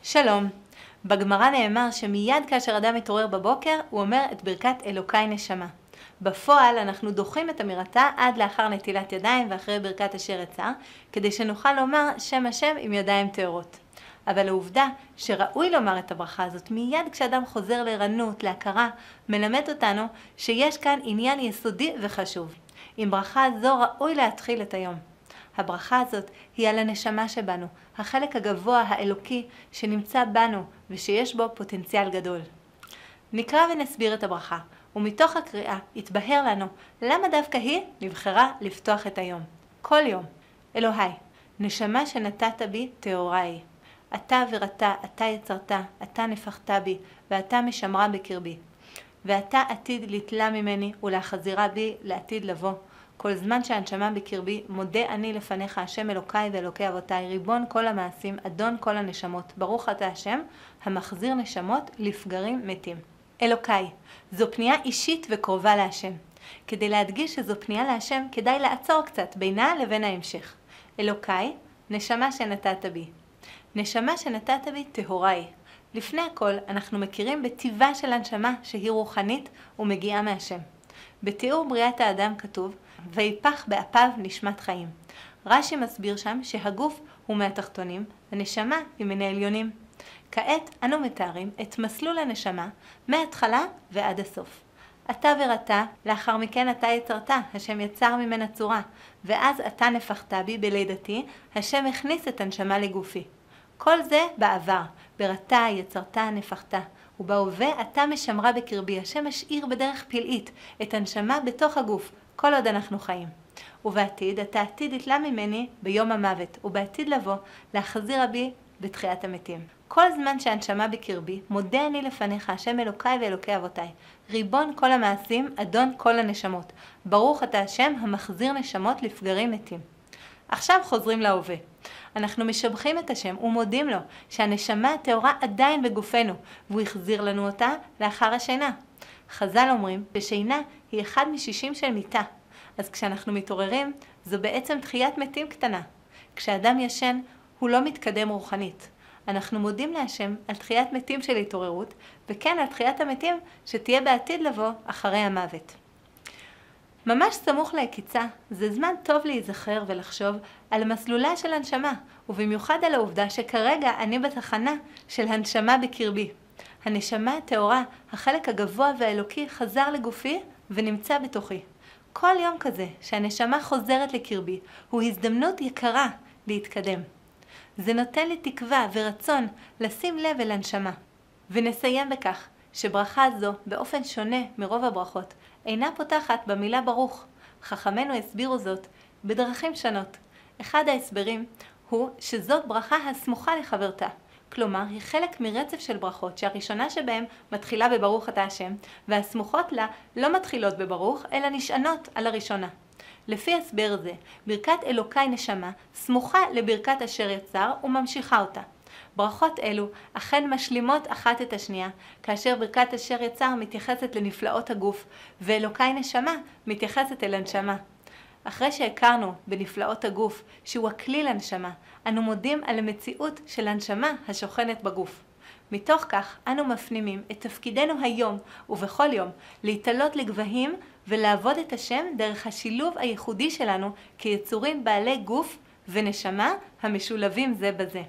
שלום. בגמרא נאמר שמיד כאשר אדם מתעורר בבוקר, הוא אומר את ברכת אלוקי נשמה. בפועל אנחנו דוחים את אמירתה עד לאחר נטילת ידיים ואחרי ברכת אשר יצר, כדי שנוכל לומר שם השם עם ידיים טהורות. אבל העובדה שראוי לומר את הברכה הזאת מיד כשאדם חוזר לערנות, להכרה, מלמד אותנו שיש כאן עניין יסודי וחשוב. עם ברכה זו ראוי להתחיל את היום. הברכה הזאת היא על הנשמה שבנו, החלק הגבוה האלוקי שנמצא בנו ושיש בו פוטנציאל גדול. נקרא ונסביר את הברכה, ומתוך הקריאה יתבהר לנו למה דווקא היא נבחרה לפתוח את היום. כל יום. אלוהי, נשמה שנתת בי טהורה היא. אתה ורתה, אתה יצרת, אתה נפחת בי, ואתה משמרה בקרבי. ואתה עתיד לתלה ממני ולהחזירה בי לעתיד לבוא. כל זמן שהנשמה בקרבי, מודה אני לפניך השם אלוקיי ואלוקי אבותיי, ריבון כל המעשים, אדון כל הנשמות. ברוך אתה השם, המחזיר נשמות לפגרים מתים. אלוקיי, זו פנייה אישית וקרובה להשם. כדי להדגיש שזו פנייה להשם, כדאי לעצור קצת בינה לבין ההמשך. אלוקיי, נשמה שנתת בי. נשמה שנתת בי טהורה היא. לפני הכל, אנחנו מכירים בטיבה של הנשמה שהיא רוחנית ומגיעה מהשם. בתיאור בריאת האדם כתוב, ויפח באפיו נשמת חיים. רש"י מסביר שם שהגוף הוא מהתחתונים, הנשמה היא מן העליונים. כעת אנו מתארים את מסלול הנשמה מההתחלה ועד הסוף. אתה ורתה, לאחר מכן אתה יצרת, השם יצר ממנה צורה, ואז אתה נפחת בי בלידתי, השם הכניס את הנשמה לגופי. כל זה בעבר, ברתה, יצרת, נפחת. ובהווה אתה משמרה בקרבי, השם משאיר בדרך פלאית את הנשמה בתוך הגוף, כל עוד אנחנו חיים. ובעתיד אתה עתיד יתלה ממני ביום המוות, ובעתיד לבוא להחזיר בי בתחיית המתים. כל זמן שהנשמה בקרבי, מודה אני לפניך השם אלוקיי ואלוקי אבותיי, ריבון כל המעשים, אדון כל הנשמות. ברוך אתה השם המחזיר נשמות לפגרים מתים. עכשיו חוזרים להווה. אנחנו משבחים את השם ומודים לו שהנשמה הטהורה עדיין בגופנו, והוא החזיר לנו אותה לאחר השינה. חז"ל אומרים ששינה היא 1/60 של מיטה, אז כשאנחנו מתעוררים זו בעצם תחיית מתים קטנה. כשאדם ישן הוא לא מתקדם רוחנית. אנחנו מודים להשם על תחיית מתים של התעוררות, וכן על תחיית המתים שתהיה בעתיד לבוא אחרי המוות. ממש סמוך להקיצה, זה זמן טוב להיזכר ולחשוב על מסלולה של הנשמה, ובמיוחד על העובדה שכרגע אני בתחנה של הנשמה בקרבי. הנשמה הטהורה, החלק הגבוה והאלוקי, חזר לגופי ונמצא בתוכי. כל יום כזה שהנשמה חוזרת לקרבי הוא הזדמנות יקרה להתקדם. זה נותן לי תקווה ורצון לשים לב אל הנשמה. ונסיים בכך שברכה זו, באופן שונה מרוב הברכות, אינה פותחת במילה ברוך. חכמינו הסבירו זאת בדרכים שונות. אחד ההסברים הוא שזאת ברכה הסמוכה לחברתה. כלומר, היא חלק מרצף של ברכות שהראשונה שבהם מתחילה בברוך אתה השם, והסמוכות לה לא מתחילות בברוך, אלא נשענות על הראשונה. לפי הסבר זה, ברכת אלוקי נשמה סמוכה לברכת אשר יצר וממשיכה אותה. ברכות אלו אכן משלימות אחת את השנייה, כאשר ברכת אשר יצר מתייחסת לנפלאות הגוף, ואלוקי נשמה מתייחסת אל הנשמה. אחרי שהכרנו בנפלאות הגוף, שהוא הכליל הנשמה, אנו מודים על המציאות של הנשמה השוכנת בגוף. מתוך כך אנו מפנימים את תפקידנו היום ובכל יום להתעלות לגבהים ולעבוד את השם דרך השילוב הייחודי שלנו כיצורים בעלי גוף ונשמה המשולבים זה בזה.